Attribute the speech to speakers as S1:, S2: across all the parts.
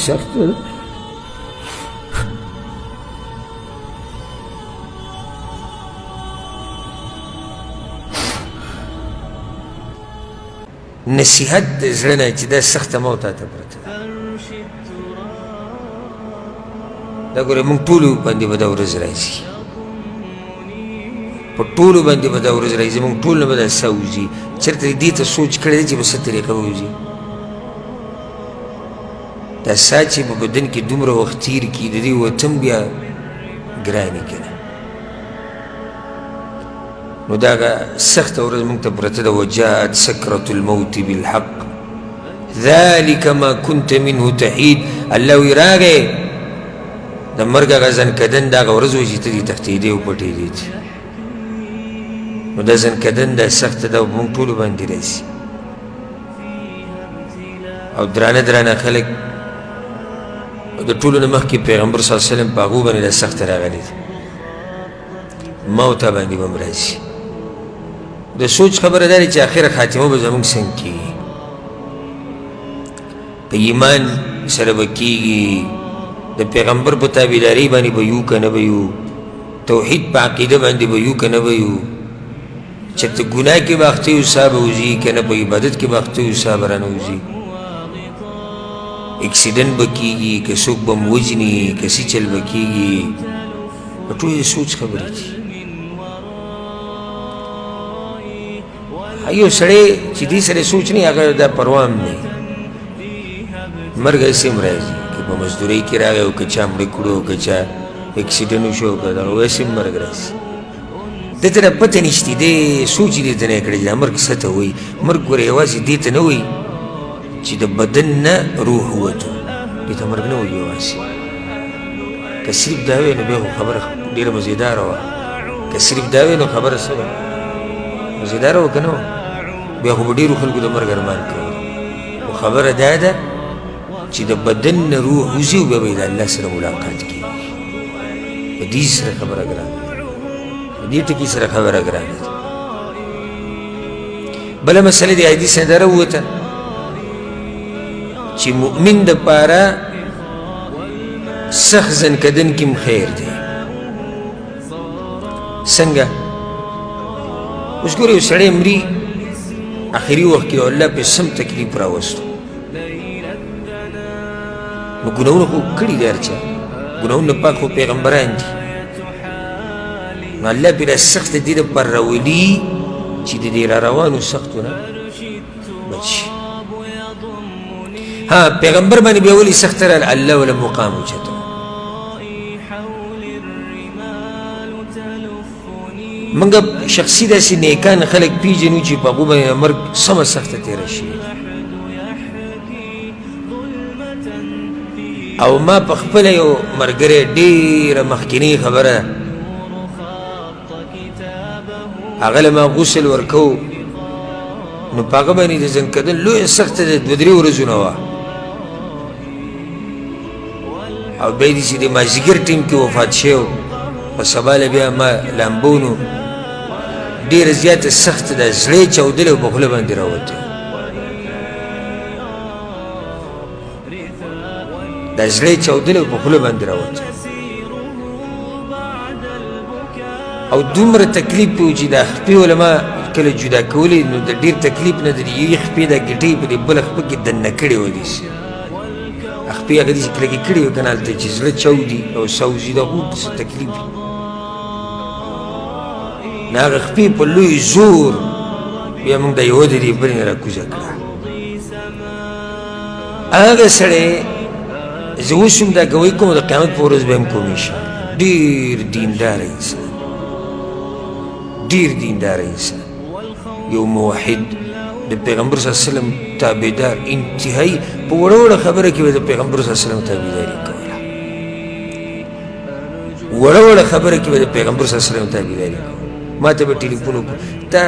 S1: سخت ده. نصیحت د زړه نه چې دا سخته مو تا ته پرته دا ګوره موږ ټولو باندې به دا ورځ راځي په ټولو باندې به دا ورځ راځي موږ ټول نه به دا څه وځي چېرته دې ته سوچ کړی دی چې په څه طریقه به وځي دا ساه چې په بدن کې دومره وخت تېر کړي د دې وطن بیا ګران یې که نه نو دا هغه سخته ورځ موږ ته پرته ده وجاءت سکرة الموت بالحق ذلك ما كنت منه تحید الله وی راغی د مرګ هغه ځنکدن دا هغه ورځ وه چې ته دې تښتېدې او پټېدې تې نو دا ځنکدن دا سخته ده موږ ټولو باندې راځي او درانه درانه خلک د ټولو نه مخکې پیغمبر صلی الله علیه وسلم په هغو باندې دا سخته راغلې ده موته باندې به هم راځي د سوچ خبره دا ده چې آخره خاتمه به زموږ څنګه کېږي په ایمان سره به کېږي د پیغمبر په تابعدارۍ باندې به یو که نه به یو توحید په عقیده باندې به یو که نه به یو چېرته ګناه کې به اخته یو ساه به وځي که نه په عبادت کې به اخته یو ساه به رانه وځي اکسیډنټ به کېږي که څوک به م وژني که څه چل به کېږي ټول د سوچ خبرې دي یو سړی چې دې سره سوچ نه هغه دا پروا هم نه مرګ هسې هم راځي که په مزدورۍ کې راغی او که چا مړه کړو که چا اکسیډنټ وشو که دغه ویسې هم مرګ راځي ده ته نه پته نشته دی سوچ یې دې ته نه کړی چې دا مرګ څه ته وایي مرګ ګوره یوازې دې ته نه وایي چې د بدن نه روح ووتو دې ته مرګ نه وایي یوازې که صرف دا وی نو بیا خو خبره ډېره مزېداره وه که صرف دا وی نو خبره څه وه مزېداره وه که نه وه بیا خو به ډېرو خلکو د مرګ ارمان کوي خو خبره دا ده چې د بدن نه روح وځي او بیا به یې د الله سره ملاقات کېږي په دې سره خبره ګرانه ده په دې ټکي سره خبره ګرانه ده بله مسله د حدیث نه دا راووته چې مؤمن دپاره سخت زنکدن کې هم خیر دی څنګه اوس ګورې یو سړی مري آخري وخت کې الله پې سم تکلیف راوستو نو ګناهونه خو کړي دي هر چا ګناهونه پاک خو پیغمبران دي نو الله پې دا سخت د دې دپاره راولي چې د دې را روانو سختو نه بچ شي ها پیغمبر باندې بیا ولې سخته راغله الله وله مقام اوچته منګه شخصي داسې نیکان خلک پیژنو چې په هغو باندې مرګ سمه سخته تېره شوې او ما په خپله یو ملګری ډېره مخکینۍ خبره هغه له ما غسل ورکو نو په هغه باندې د زنکدن لویه سخته د دوه درې ورځو نه وه او بیا یې چې د مازدیګر ټیم کې وفات شوی په سبا له بیا ما لامبو نو ډېره زیاته سخته ده زړه یې چاودلی او په خوله باندې راوتی دا زړه یې چاودلی او په خوله باندې راوتی او دومره تکلیف پې و چې دا خپې وله ما کله جدا کولی نو د ډېر تکلیف نه د یوې خپې دا ګټۍ په دې بله خپه کې دننه کړې وه داسې خپې هغه داسې کلکې کړې وې که نه هلته چې زړه چاودي او سوځي د هغو څه تکلیف وي نو هغه خپې په لوی زور بیا موږ د یوه د دې بلې نه راکوزه کړه هغه سړی زه اوس هم دا ګوی کوم د قیامت په ورځ به هم کوم انشاءالله ډېر دینداره انسان ډېر دینداره انسان یو موحد د پیغمبر صلی الله علیه وسلم تابعدار انتهایی په وړه وړه خبره کې به د پیغمبر صلی الله علیه وسلم تابعداري کوله وړه وړه خبره کې به د پیغمبر صلی الله علیه وسلم تابعداري کوله ما ته به ټلیفون وکړو تا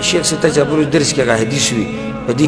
S1: شیخ صاحب ته چې درس کې هغه حدیث وي په دې